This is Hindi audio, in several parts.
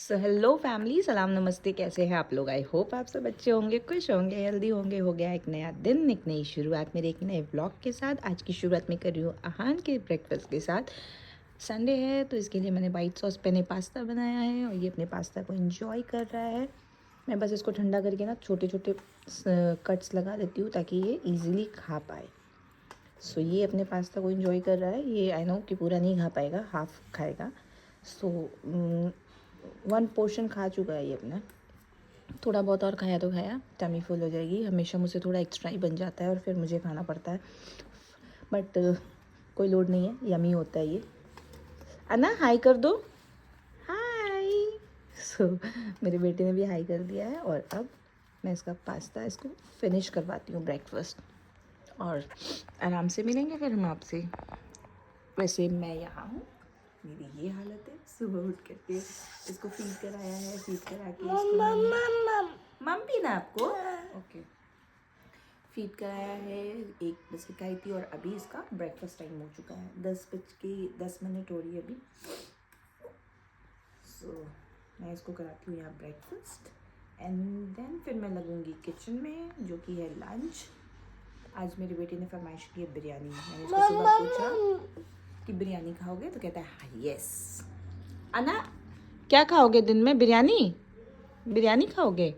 सो हेलो फैमिली, सलाम नमस्ते। कैसे हैं आप लोग? आई होप आप सब अच्छे होंगे, खुश होंगे, हेल्दी होंगे। हो गया एक नया दिन, एक नई शुरुआत मेरे एक नए व्लॉग के साथ। आज की शुरुआत मैं कर रही हूँ आहान के ब्रेकफास्ट के साथ। संडे है तो इसके लिए मैंने वाइट सॉस पहने पास्ता बनाया है और ये अपने पास्ता को एंजॉय कर रहा है। मैं बस इसको ठंडा करके ना छोटे छोटे कट्स लगा देती हूँ ताकि ये ईजिली खा पाए। सो ये अपने पास्ता को एंजॉय कर रहा है। ये आई नो कि पूरा नहीं खा पाएगा, हाफ खाएगा। सो 1 पोर्शन खा चुका है ये अपना। थोड़ा बहुत और खाया तो खाया, टमी फुल हो जाएगी। हमेशा मुझसे थोड़ा एक्स्ट्रा ही बन जाता है और फिर मुझे खाना पड़ता है, बट कोई लोड नहीं है, यमी होता है ये। अन्ना हाई कर दो, हाय। सो मेरे बेटे ने भी हाई कर दिया है और अब मैं इसको फिनिश करवाती हूँ ब्रेकफास्ट और आराम से मिलेंगे फिर हम आपसे। वैसे मैं यहाँ हूँ, मेरी ये हालत है। सुबह उठ करके इसको फीड कराया है, फीड करा के मम पीना आपको, ओके। फीड कराया है, 1 बजे खाई थी और अभी इसका ब्रेकफास्ट टाइम हो चुका है। 10 बज के 10 मिनट हो रही है अभी। सो मैं इसको कराती हूँ यहाँ ब्रेकफास्ट एंड देन फिर मैं लगूँगी किचन में, जो कि है लंच। आज मेरे बेटे ने फरमाइश की है बिरयानी। मैंने इसको सुबह पूछा कि बिरयानी खाओगे, तो कहता है हाँ यस। अन्ना क्या खाओगे दिन में? बिरयानी? बिरयानी खाओगे?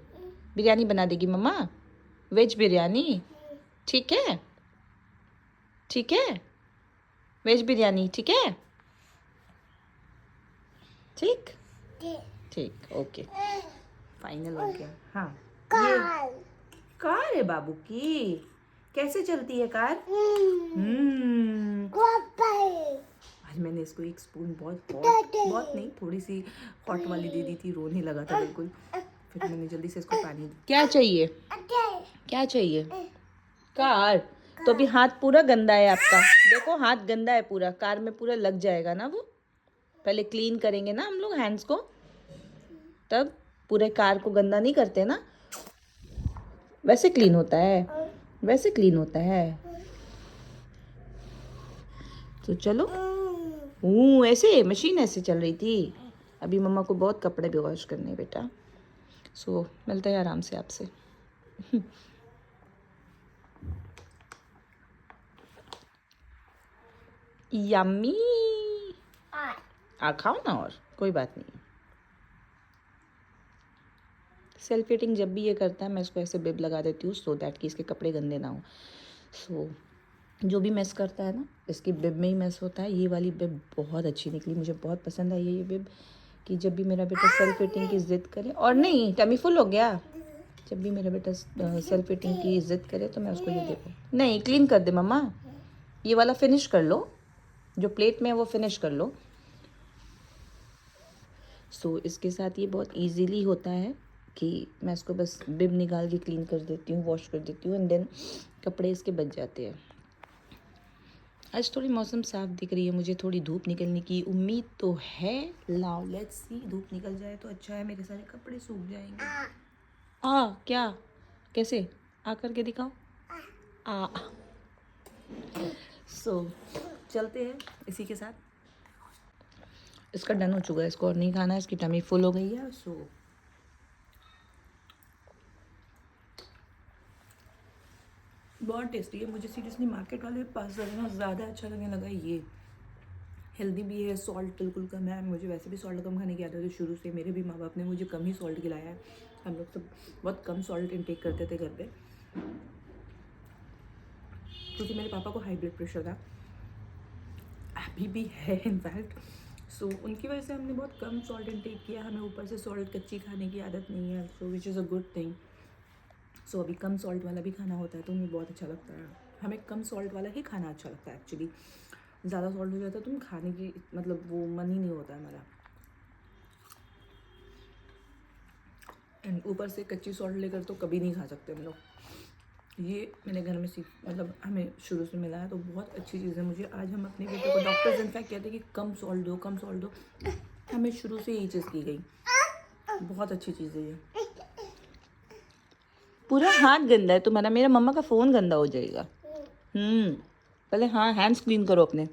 बिरयानी बना देगी मम्मा, वेज बिरयानी। ठीक है, ठीक है, वेज बिरयानी, ठीक है, ठीक ठीक, ओके, फाइनल हो गया। हाँ, ये कार है बाबू की। कैसे चलती है कार? आज मैंने इसको 1 स्पून बहुत नहीं, थोड़ी सी हॉट वाली दे दी थी, रोने लगा था बिल्कुल। फिर मैंने जल्दी से इसको पानी दी। क्या चाहिए? क्या चाहिए? कार? तो अभी हाथ पूरा गंदा है आपका, देखो हाथ गंदा है पूरा, कार में पूरा लग जाएगा ना। वो पहले क्लीन करेंगे ना हम लोग हैंड्स को, तब। पूरे कार को गंदा नहीं करते ना, वैसे क्लीन होता है, वैसे क्लीन होता है। तो चलो, ऐसे मशीन ऐसे चल रही थी। अभी मम्मा को बहुत कपड़े भी वॉश करने हैं बेटा। सो मिलते हैं आराम से आपसे। यम्मी। आ खाओ ना, और कोई बात नहीं। सेल्फ फिटिंग जब भी ये करता है मैं इसको ऐसे बिब लगा देती हूँ सो दैट कि इसके कपड़े गंदे ना हो। सो जो भी मेस करता है ना, इसकी बिब में ही मेस होता है। ये वाली बिब बहुत अच्छी निकली, मुझे बहुत पसंद आई है ये बिब। कि जब भी मेरा बेटा सेल्फ फिटिंग की ज़िद करे, और नहीं टमी फुल हो गया, जब भी मेरा बेटा सेल्फ फिटिंग की ज़िद करे तो मैं उसको ये दे दूँ। नहीं, क्लीन कर दे मम्मा, ये वाला फिनिश कर लो, जो प्लेट में है वो फिनिश कर लो। सो इसके साथ ये बहुत इजीली होता है कि मैं इसको बस बिब निकाल के क्लीन कर देती हूँ, वॉश कर देती हूँ एंड देन कपड़े इसके बच जाते हैं। आज थोड़ी मौसम साफ दिख रही है, मुझे थोड़ी धूप निकलने की उम्मीद तो है। नाउ लेट्स सी, धूप निकल जाए तो अच्छा है, मेरे सारे कपड़े सूख जाएंगे। क्या? कैसे? आ करके दिखाओ। आ सो चलते हैं इसी के साथ। इसका डन हो चुका है, इसको और नहीं खाना है, इसकी टमी फुल हो गई है। सो बहुत टेस्टी है। मुझे सीरियसली मार्केट वाले पास्ता ना ज़्यादा अच्छा लगने लगा। ये हेल्दी भी है, सॉल्ट बिल्कुल कम है। मुझे वैसे भी सॉल्ट कम खाने की आदत है शुरू से, मेरे भी माँ बाप ने मुझे कम ही सॉल्ट खिलाया है। हम लोग सब बहुत कम सॉल्ट इनटेक करते थे घर पे, क्योंकि मेरे पापा को हाई ब्लड प्रेशर था, अभी भी है इनफैक्ट। सो उनकी वजह से हमने बहुत कम सॉल्ट इनटेक किया। हमें ऊपर से सॉल्ट कच्ची खाने की आदत नहीं है, so which is a good thing. So अभी कम सॉल्ट वाला भी खाना होता है तो हमें बहुत अच्छा लगता है। हमें कम सॉल्ट वाला ही खाना अच्छा लगता है एक्चुअली। ज़्यादा सॉल्ट हो जाता है तो खाने की मतलब वो मन ही नहीं होता है हमारा। एंड ऊपर से कच्ची सॉल्ट लेकर तो कभी नहीं खा सकते हम लोग। ये मैंने घर में सीख, मतलब हमें शुरू से मिला है, तो बहुत अच्छी चीज़ है। मुझे आज हम अपने बेटे को, डॉक्टर्स इनफैक्ट कहते हैं कि कम सॉल्ट दो, कम सॉल्ट दो। हमें शुरू से यही चीज़ की गई, बहुत अच्छी चीज़ है ये। पूरा हाथ गंदा है तुम्हारा, मेरा मम्मा का फ़ोन गंदा हो जाएगा। पहले हाँ हैंड्स क्लीन करो अपने।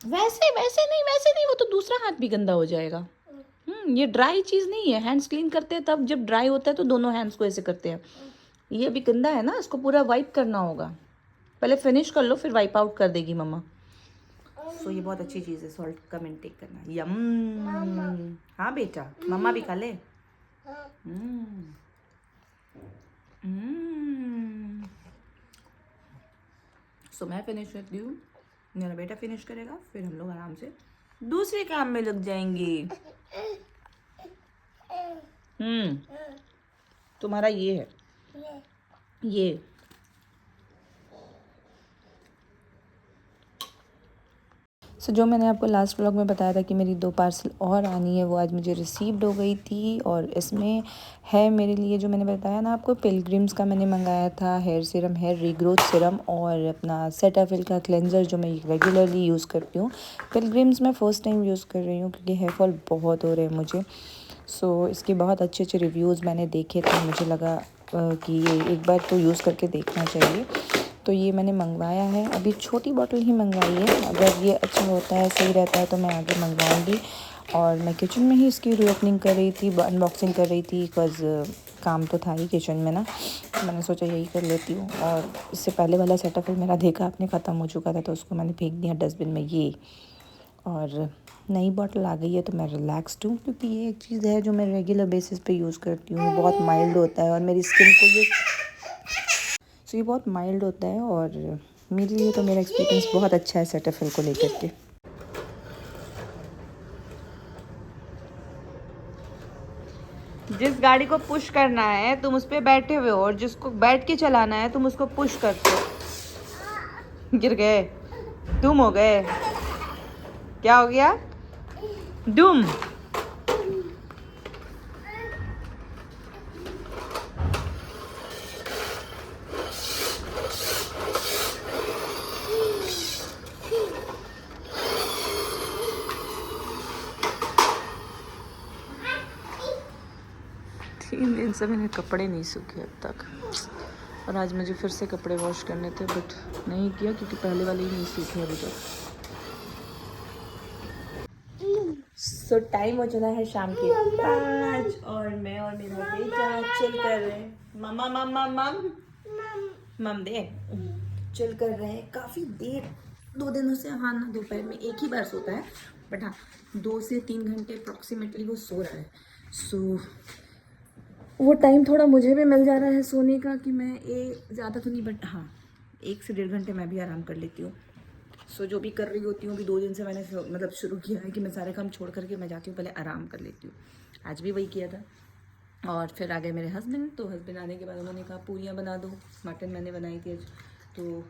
वैसे वैसे नहीं, वो तो दूसरा हाथ भी गंदा हो जाएगा। ये ड्राई चीज़ नहीं है। हैंड्स क्लीन करते हैं तब जब ड्राई होता है तो दोनों हैंड्स को ऐसे करते हैं। ये अभी गंदा है ना, इसको पूरा वाइप करना होगा। पहले फिनिश कर लो फिर वाइप आउट कर देगी मम्मा। सो ये बहुत अच्छी चीज़ है सॉल्ट कम इनटेक करना। यम। हाँ बेटा, मम्मा भी खा ले। सो मैं फिनिश करती हूँ, मेरा बेटा फिनिश करेगा, फिर हम लोग आराम से दूसरे काम में लग जाएंगे। तुम्हारा ये है, ये जो मैंने आपको लास्ट व्लॉग में बताया था कि मेरी 2 पार्सल और आनी है, वो आज मुझे रिसीव्ड हो गई थी। और इसमें है मेरे लिए, जो मैंने बताया ना आपको, पिलग्रिम्स का मैंने मंगाया था hair serum, hair regrowth serum, और अपना सेटाफिल का क्लेंजर जो मैं रेगुलरली यूज़ करती हूँ। पिलग्रिम्स मैं फ़र्स्ट टाइम यूज़ कर रही हूँ क्योंकि हेयर फॉल बहुत हो रहे हैं मुझे। सो इसके बहुत अच्छे अच्छे रिव्यूज़ मैंने देखे थे, मुझे लगा कि ये एक बार तो यूज़ करके देखना चाहिए। तो ये मैंने मंगवाया है, अभी छोटी बॉटल ही मंगवाई है। अगर ये अच्छा होता है, सही रहता है तो मैं आगे मंगवाऊंगी। और मैं किचन में ही इसकी रीओपनिंग कर रही थी, अनबॉक्सिंग कर रही थी, बिकॉज़ काम तो था ही किचन में ना, मैंने सोचा यही कर लेती हूँ। और इससे पहले वाला सेटअप मेरा देखा आपने ख़त्म हो चुका था, तो उसको मैंने फेंक दिया डस्टबिन में। ये और नई बॉटल आ गई है तो मैं रिलैक्स्ड हूँ, क्योंकि ये एक चीज़ है जो मैं रेगुलर बेसिस पे यूज़ करती हूँ। बहुत माइल्ड होता है और मेरी स्किन को ये बहुत माइल्ड होता है, और मेरे लिए तो मेरा एक्सपीरियंस बहुत अच्छा है सेटाफिल को लेकर के। जिस गाड़ी को पुश करना है तुम उस पर बैठे हुए हो, और जिसको बैठ के चलाना है तुम उसको पुश करते हो। गिर गए, तुम हो गए, क्या हो गया, दुम। 3 दिन से मेरे कपड़े नहीं सूखे अब तक, और आज मुझे फिर से कपड़े वॉश करने थे, बट नहीं किया क्योंकि पहले वाले ही नहीं सूखे अभी तक। सो टाइम हो चला है शाम के 5, और मैं और मेरा बेटा चिल कर रहे हैं। मम्मा मम्मा मम मम दे चिल कर रहे हैं काफ़ी देर, 2 दिनों से। हाँ ना, दोपहर में एक ही बार सोता है, बट हाँ 2 से 3 घंटे अप्रॉक्सीमेटली वो सो रहा है। सो वो टाइम थोड़ा मुझे भी मिल जा रहा है सोने का, कि मैं ज़्यादा तो नहीं, बट हाँ 1 से 1.5 घंटे मैं भी आराम कर लेती हूँ। सो जो भी कर रही होती हूँ, अभी 2 दिन से मैंने मतलब शुरू किया है कि मैं सारे काम छोड़ करके मैं जाती हूँ पहले आराम कर लेती हूँ। आज भी वही किया था। और फिर आ गए मेरे हस्बैंड, तो हस्बैंड आने के बाद उन्होंने कहा पूरियाँ बना दो। मटन मैंने बनाई थी आज, तो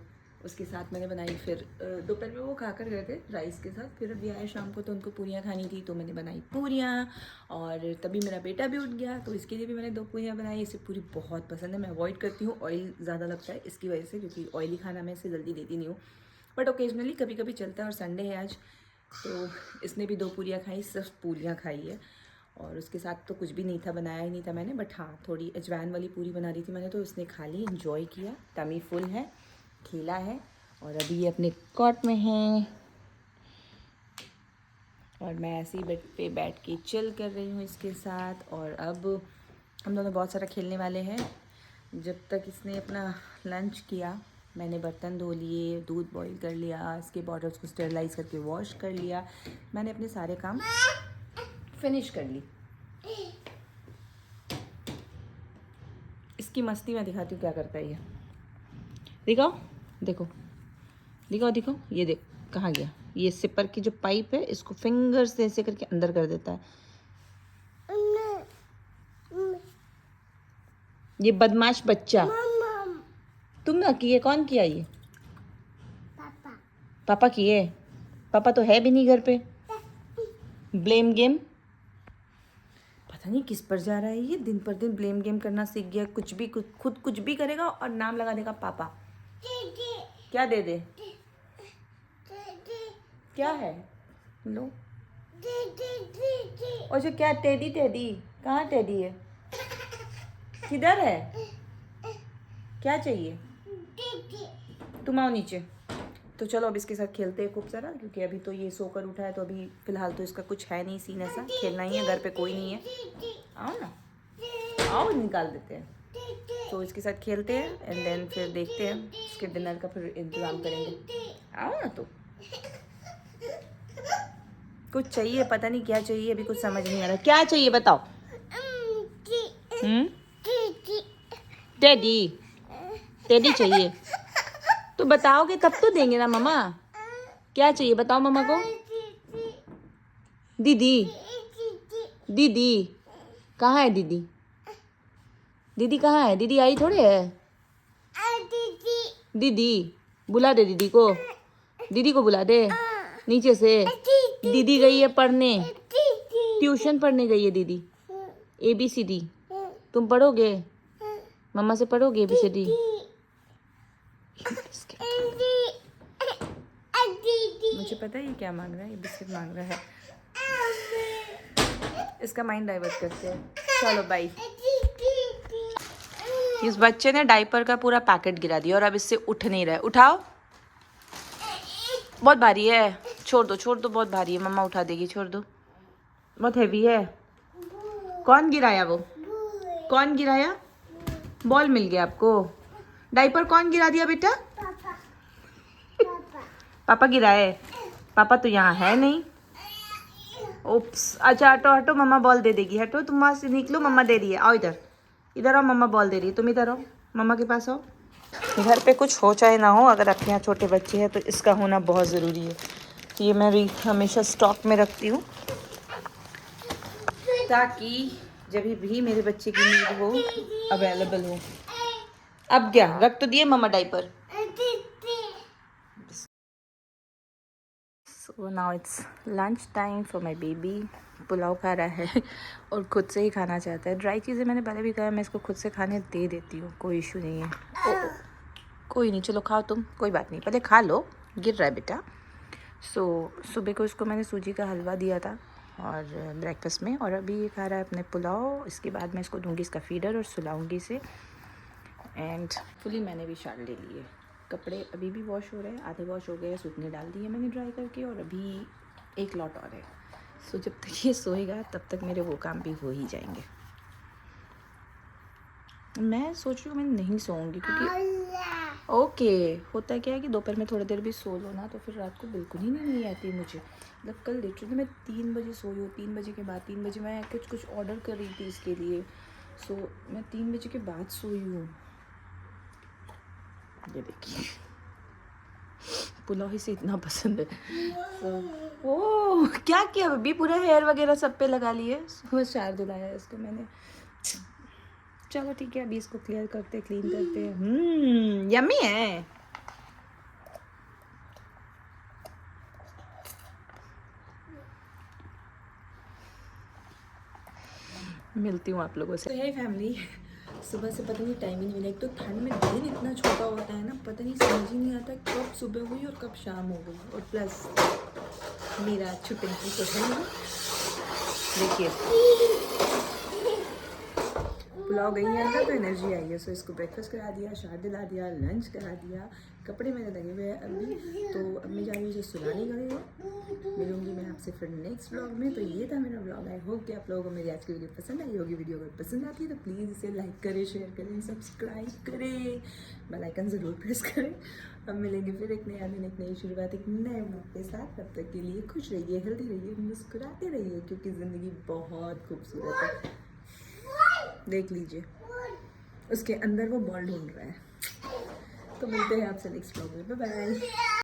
उसके साथ मैंने बनाई। फिर दोपहर में वो खा कर गए थे राइस के साथ, फिर अभी आए शाम को तो उनको पूरियाँ खानी थी, तो मैंने बनाई पूरियाँ। और तभी मेरा बेटा भी उठ गया, तो इसके लिए भी मैंने 2 पूरियाँ बनाई। इसे पूरी बहुत पसंद है, मैं अवॉइड करती हूँ, ऑयल ज़्यादा लगता है इसकी वजह से, क्योंकि ऑयली खाना मैं इसे जल्दी देती नहीं हूँ, बट ओकेजनली कभी कभी चलता है। और संडे है आज, तो इसने भी 2 पूरियाँ खाई, सिर्फ पूरियाँ खाई है। और उसके साथ तो कुछ भी नहीं था, बनाया ही नहीं था मैंने, बट हाँ थोड़ी अजवाइन वाली पूरी बना दी थी मैंने, तो उसने खा ली, इन्जॉय किया, टमी फुल है, खेला है। और अभी ये अपने कॉट में हैं, और मैं ऐसे ही बेड पे बैठ के चिल कर रही हूँ इसके साथ। और अब हम दोनों बहुत सारा खेलने वाले हैं। जब तक इसने अपना लंच किया, मैंने बर्तन धो लिए, दूध बॉईल कर लिया, इसके बॉटल्स को स्टेरलाइज करके वॉश कर लिया, मैंने अपने सारे काम फिनिश कर ली। इसकी मस्ती मैं दिखाती हूँ क्या करता है ये, दिखाओ, देखो दिखाओ दिखाओ, ये देख कहाँ गया। ये सिपर की जो पाइप है, इसको फिंगर से ऐसे करके अंदर कर देता है। ये बदमाश बच्चा, तुम ना किए, कौन किया ये? पापा। पापा किए? पापा तो है भी नहीं घर पे। ब्लेम गेम, पता नहीं किस पर जा रहा है ये, दिन पर दिन ब्लेम गेम करना सीख गया। कुछ भी खुद कुछ भी करेगा और नाम लगा देगा पापा। क्या दे दे? क्या है लो? और जो क्या टेडी, टेडी कहाँ? टेडी है किधर है? क्या चाहिए? तुम आओ नीचे। तो चलो अब इसके साथ खेलते हैं खूब सारा, क्योंकि अभी तो ये सोकर उठा है, तो अभी फ़िलहाल तो इसका कुछ है नहीं सीन ऐसा, खेलना ही है, घर पे कोई नहीं है। आओ ना, आओ निकाल देते हैं। तो इसके साथ खेलते हैं एंड देन फिर देखते हैं इसके डिनर का फिर इंतज़ाम करेंगे। आओ ना, तो कुछ चाहिए, पता नहीं क्या चाहिए, अभी कुछ समझ नहीं आ रहा। क्या चाहिए बताओ? टेडी, टेडी चाहिए तो बताओगे तब तो देंगे ना मम्मा। क्या चाहिए बताओ मम्मा को। दीदी, दीदी कहाँ है? दीदी, दीदी कहाँ है? दीदी आई थोड़े है। दीदी बुला दे, दीदी को, दीदी को बुला दे नीचे से। दीदी गई है पढ़ने, ट्यूशन पढ़ने गई है दीदी। ABCD तुम पढ़ोगे? मम्मा से पढ़ोगे ABCD? मुझे पता है ये क्या मांग रहा है, ये बिस्किट मांग रहा है। इसका माइंड डाइवर्ट करते हैं। चलो बाय। इस बच्चे ने डायपर का पूरा पैकेट गिरा दिया और अब इससे उठ नहीं रहा है। उठाओ, बहुत भारी है, छोड़ दो छोड़ दो, बहुत भारी है, मम्मा उठा देगी, छोड़ दो, बहुत हैवी है। कौन गिराया? वो कौन गिराया? बॉल मिल गया आपको? डायपर कौन गिरा दिया बेटा? पापा गिराए? पापा तो यहाँ है नहीं। ओप्स, अच्छा हटो हटो, मम्मा बॉल दे देगी, हटो तुम वहाँ से निकलो, मम्मा दे रही है। आओ इधर, इधर आओ, मम्मा बॉल दे रही है, तुम इधर आओ, मम्मा के पास आओ। घर पे कुछ हो चाहे ना हो, अगर आपके यहाँ छोटे बच्चे हैं तो इसका होना बहुत ज़रूरी है। तो ये मैं हमेशा स्टॉक में रखती हूँ, ताकि जब भी मेरे बच्चे की नीड हो अवेलेबल हो। अब क्या रख तो दिए मम्मा diaper. So now it's lunch time for my baby. Pulao खा रहा है और खुद से ही खाना चाहता है। ड्राई चीज़ें मैंने पहले भी कहा, मैं इसको खुद से खाने दे देती हूँ, कोई इशू नहीं है। कोई नहीं, चलो खाओ तुम, कोई बात नहीं, पहले खा लो, गिर रहा है बेटा। सो सुबह को इसको मैंने सूजी का हलवा दिया था और ब्रेकफास्ट में, और अभी ये खा रहा है अपने पुलाव। इसके बाद मैं इसको दूंगी इसका फीडर और सुलाऊंगी इसे। एंड फुली मैंने भी शाल ले लिए। कपड़े अभी भी वॉश हो रहे हैं, आधे वॉश हो गए, सूखने डाल दिए मैंने ड्राई करके, और अभी एक लॉट और है। सो जब तक ये सोएगा तब तक मेरे वो काम भी हो ही जाएंगे। मैं सोच रही हूँ मैं नहीं सोऊंगी, क्योंकि ओके होता है क्या है कि दोपहर में थोड़ी देर भी सो लो ना, तो फिर रात को बिल्कुल ही नहीं आती मुझे। मतलब कल लिटरली मैं 3 बजे सोई हूँ, 3 बजे के बाद, 3 बजे मैं कुछ ऑर्डर कर रही थी इसके लिए। सो मैं 3 बजे के बाद सोई हूँ। ये देखिए, पुलाव ही से इतना पसंद है। ओह क्या किया अभी, पूरा हेयर वगैरह सब पे लगा लिए। सुबह 4 धुलाया इसको मैंने। चलो ठीक है, अभी इसको क्लियर करते, क्लीन करते हैं। यम्मी है। मिलती हूँ आप लोगों से। तो है फैमिली, सुबह से पता नहीं टाइम ही नहीं मिला। एक तो ठंड में दिन इतना छोटा होता है ना, पता नहीं समझ ही नहीं आता कब सुबह हुई और कब शाम हो गई। और प्लस मेरा छुट्टी तो है ना, देखिए पुलाव गई है अंदर तो एनर्जी आई है। सो इसको ब्रेकफास्ट करा दिया, शार दिला दिया, लंच करा दिया, कपड़े मेरे लगे हुए हैं अभी। तो अब मैं जा रही हूँ इसे सुलाने के लिए। मिलूंगी मैं आपसे फिर नेक्स्ट व्लॉग में। तो ये था मेरा व्लॉग। आई होप कि आप लोगों को मेरी आज की वीडियो पसंद आई होगी। वीडियो अगर पसंद आती है तो प्लीज़ इसे लाइक करें, शेयर करें, सब्सक्राइब करें, बेल आइकन ज़रूर प्रेस करें। अब मिलेंगे फिर एक नया दिन, एक नई शुरुआत, एक नए व्लॉग के साथ। तब तक के लिए खुश रहिए, हेल्दी रहिए, मुस्कुराते रहिए, क्योंकि ज़िंदगी बहुत खूबसूरत है। देख लीजिए उसके अंदर वो बॉल ढूंढ रहा है। तो मिलते हैं आपसे नेक्स्ट व्लॉग में। Bye bye.